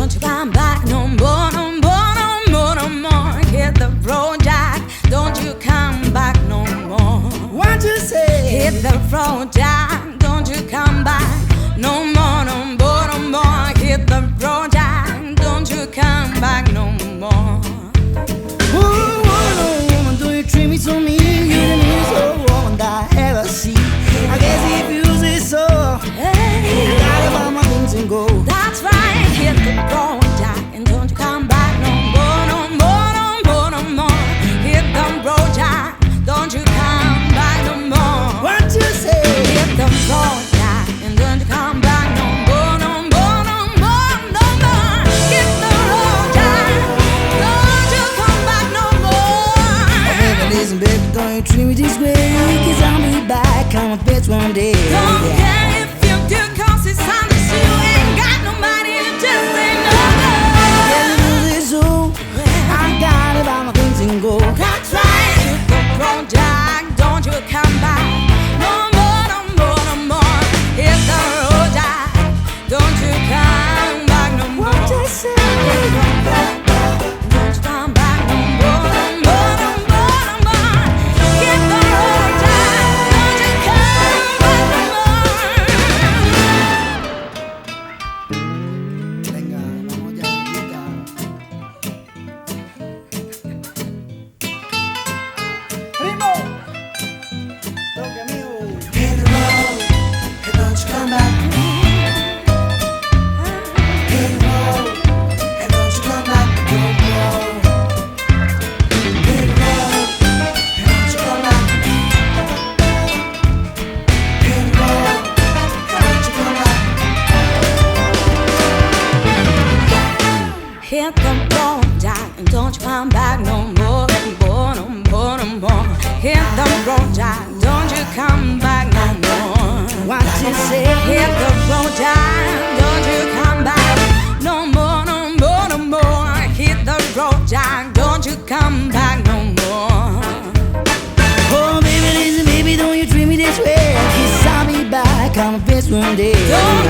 don't you come back no more, no more, no more, no more. Hit the road, Jack, don't you come back no more. What you say? Hit the road, Jack, don't you come back no more, no more, no more. Hit the road, Jack, don't you come back no more. Oh, woman, do you treat me so mean? You the meanest old woman that I ever see. I guess if you say so, Hey, you gotta buy my things and go. that's right, hit the road, Jack, and don't you come back no more, no more, no more, no more. Hit the road, Jack, don't you come back no more. What you say? Hit the road, Jack, and don't you come back no more, no more, no more, no more. Hit the road, Jack, don't you come back no more. Baby, listen, baby, don't you treat me this way. Cause I'll be back on my bitch one day. Don't Yeah. care if you do, cause it's time to see you ain't got nobody to just say no. Yeah, you say so. I gotta buy my things and go. That's right, hit the road, Jack, don't you come back no more, no more, no more. Hit the road, Jack, don't you come back no more. What you say? Don't you come back no more, no more, no more, no more. Hit the road, Jack, don't you come back no more. Venga, vamos ya, chica. Primo, toque mío. Hit the road, and don't you come back. Hit the road, and don't you come back no more. Hit the road, and don't you come back. Hit the road, and don't you come back. Hit the road, Jack, and don't you come back no more, no more, no more, no more. Hit the road, Jack, don't you come back no more. What you say? Hit the road, Jack, don't you come back no more, no more, no more. Hit the road, Jack, don't you come back no more. Oh, baby, listen, baby, don't you treat me this way. 'Cause I'll be back on my best one day. Don't